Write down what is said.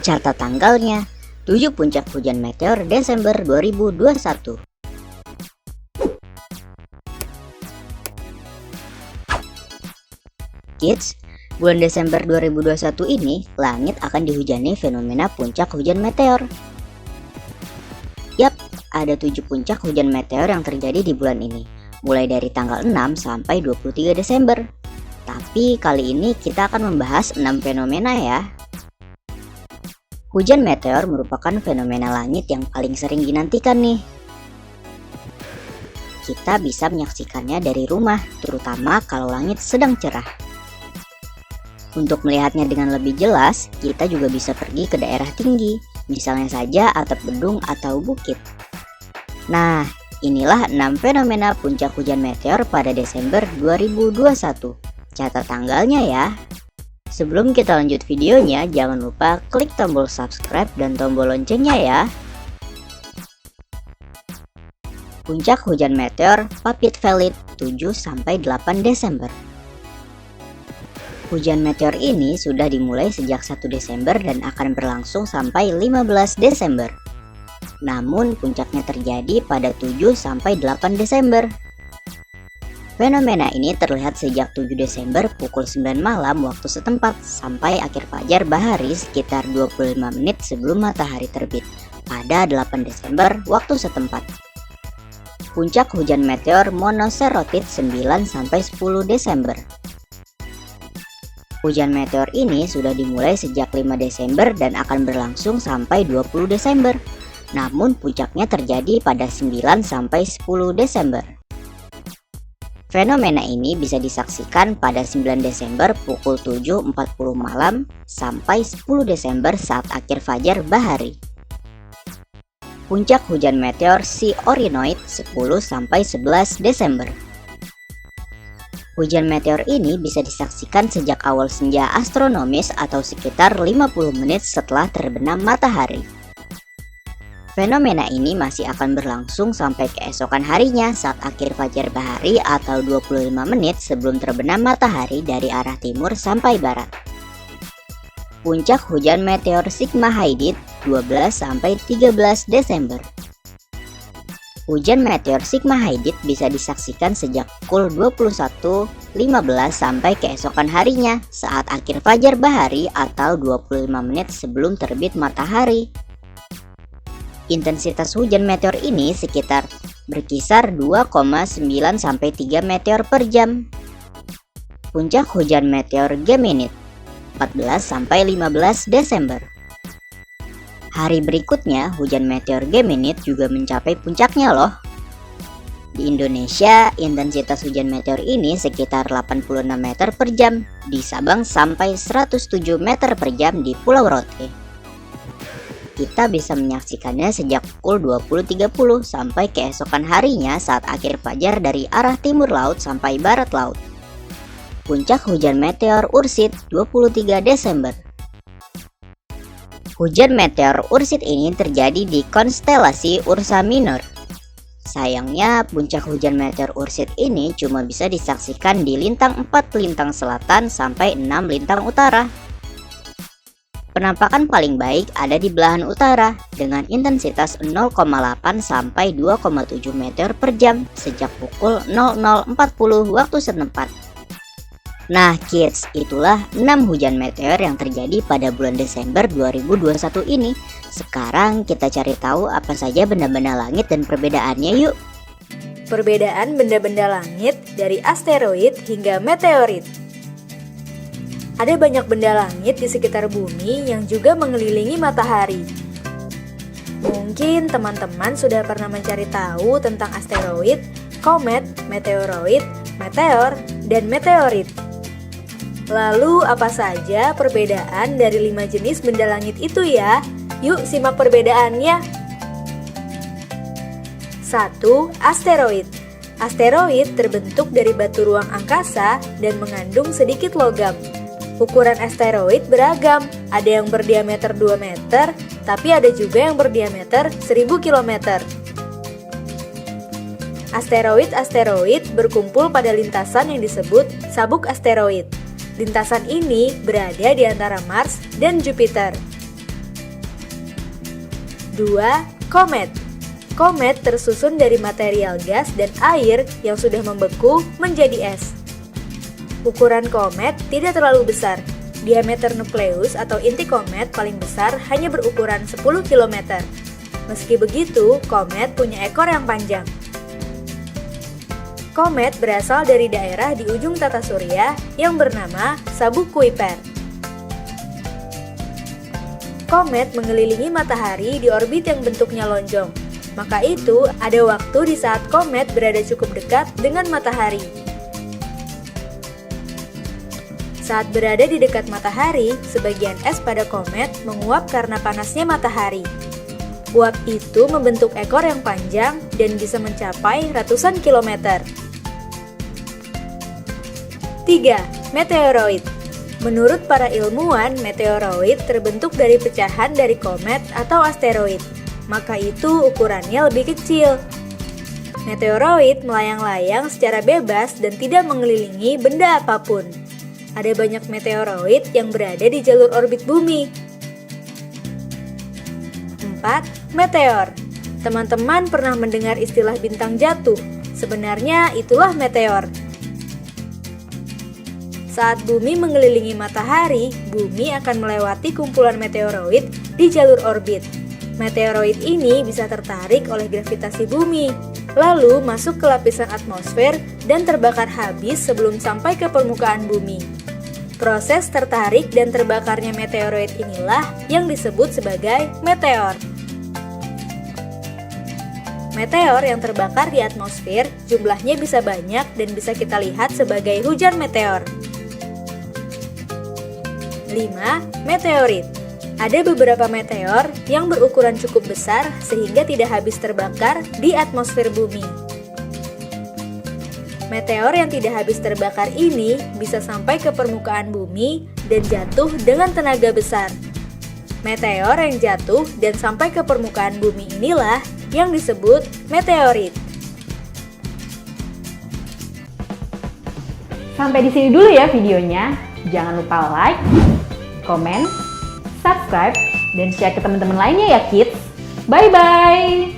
Catat tanggalnya, 7 puncak hujan meteor Desember 2021. Kids, bulan Desember 2021 ini, langit akan dihujani fenomena puncak hujan meteor. Yap, ada 7 puncak hujan meteor yang terjadi di bulan ini, mulai dari tanggal 6 sampai 23 Desember. Tapi kali ini kita akan membahas 6 fenomena ya. Hujan meteor merupakan fenomena langit yang paling sering dinantikan nih. Kita bisa menyaksikannya dari rumah, terutama kalau langit sedang cerah. Untuk melihatnya dengan lebih jelas, kita juga bisa pergi ke daerah tinggi, misalnya saja atap gedung atau bukit. Nah, inilah 6 fenomena puncak hujan meteor pada Desember 2021. Catat tanggalnya ya. Sebelum kita lanjut videonya, jangan lupa klik tombol subscribe dan tombol loncengnya ya. Puncak hujan meteor Puppet Valid 7-8 Desember. Hujan meteor ini sudah dimulai sejak 1 Desember dan akan berlangsung sampai 15 Desember. Namun puncaknya terjadi pada 7-8 Desember. Fenomena ini terlihat sejak 7 Desember pukul 9 malam waktu setempat sampai akhir fajar bahari sekitar 25 menit sebelum matahari terbit pada 8 Desember waktu setempat. Puncak hujan meteor Monoceroid 9-10 Desember. Hujan meteor ini sudah dimulai sejak 5 Desember dan akan berlangsung sampai 20 Desember. Namun puncaknya terjadi pada 9-10 Desember. Fenomena ini bisa disaksikan pada 9 Desember pukul 7.40 malam sampai 10 Desember saat akhir fajar bahari. Puncak hujan meteor Si Orinoid 10-11 Desember. Hujan meteor ini bisa disaksikan sejak awal senja astronomis atau sekitar 50 menit setelah terbenam matahari. Fenomena ini masih akan berlangsung sampai keesokan harinya saat akhir fajar bahari atau 25 menit sebelum terbenam matahari dari arah timur sampai barat. Puncak hujan meteor Sigma Haydid 12-13 Desember. Hujan meteor Sigma Haydid bisa disaksikan sejak pukul 21.15 sampai keesokan harinya saat akhir fajar bahari atau 25 menit sebelum terbit matahari. Intensitas hujan meteor ini sekitar berkisar 2,9 sampai 3 meteor per jam. Puncak hujan meteor Geminid 14-15 Desember. Hari berikutnya, hujan meteor Geminid juga mencapai puncaknya loh. Di Indonesia, intensitas hujan meteor ini sekitar 86 meter per jam di Sabang sampai 107 meter per jam di Pulau Rote. Kita bisa menyaksikannya sejak pukul 20.30 sampai keesokan harinya saat akhir fajar dari arah timur laut sampai barat laut. Puncak hujan meteor Ursid 23 Desember. Hujan meteor Ursid ini terjadi di konstelasi Ursa Minor. Sayangnya, puncak hujan meteor Ursid ini cuma bisa disaksikan di lintang 4 lintang selatan sampai 6 lintang utara. Penampakan paling baik ada di belahan utara dengan intensitas 0,8 sampai 2,7 meteor per jam sejak pukul 00.40 waktu setempat. Nah kids, itulah 6 hujan meteor yang terjadi pada bulan Desember 2021 ini. Sekarang kita cari tahu apa saja benda-benda langit dan perbedaannya yuk. Perbedaan benda-benda langit dari asteroid hingga meteorit. Ada banyak benda langit di sekitar bumi yang juga mengelilingi matahari. Mungkin teman-teman sudah pernah mencari tahu tentang asteroid, komet, meteoroid, meteor, dan meteorit. Lalu apa saja perbedaan dari 5 jenis benda langit itu ya? Yuk simak perbedaannya. 1. Asteroid. Asteroid terbentuk dari batu ruang angkasa dan mengandung sedikit logam. Ukuran asteroid beragam, ada yang berdiameter 2 meter, tapi ada juga yang berdiameter 1000 km. Asteroid-asteroid berkumpul pada lintasan yang disebut sabuk asteroid. Lintasan ini berada di antara Mars dan Jupiter. 2. Komet. Komet tersusun dari material gas dan air yang sudah membeku menjadi es. Ukuran komet tidak terlalu besar. Diameter nukleus atau inti komet paling besar hanya berukuran 10 km. Meski begitu, komet punya ekor yang panjang. Komet berasal dari daerah di ujung tata surya yang bernama Sabuk Kuiper. Komet mengelilingi matahari di orbit yang bentuknya lonjong. Maka itu, ada waktu di saat komet berada cukup dekat dengan matahari. Saat berada di dekat matahari, sebagian es pada komet menguap karena panasnya matahari. Uap itu membentuk ekor yang panjang dan bisa mencapai ratusan kilometer. 3. Meteoroid. Menurut para ilmuwan, meteoroid terbentuk dari pecahan dari komet atau asteroid. Maka itu ukurannya lebih kecil. Meteoroid melayang-layang secara bebas dan tidak mengelilingi benda apapun. Ada banyak meteoroid yang berada di jalur orbit bumi. 4. Meteor. Teman-teman pernah mendengar istilah bintang jatuh. Sebenarnya itulah meteor. Saat bumi mengelilingi matahari, bumi akan melewati kumpulan meteoroid di jalur orbit. Meteoroid ini bisa tertarik oleh gravitasi bumi, lalu masuk ke lapisan atmosfer dan terbakar habis sebelum sampai ke permukaan bumi. Proses tertarik dan terbakarnya meteoroid inilah yang disebut sebagai meteor. Meteor yang terbakar di atmosfer jumlahnya bisa banyak dan bisa kita lihat sebagai hujan meteor. 5. Meteorit. Ada beberapa meteor yang berukuran cukup besar sehingga tidak habis terbakar di atmosfer bumi. Meteor yang tidak habis terbakar ini bisa sampai ke permukaan bumi dan jatuh dengan tenaga besar. Meteor yang jatuh dan sampai ke permukaan bumi inilah yang disebut meteorit. Sampai di sini dulu ya videonya. Jangan lupa like, komen, subscribe, dan share ke teman-teman lainnya ya kids. Bye-bye!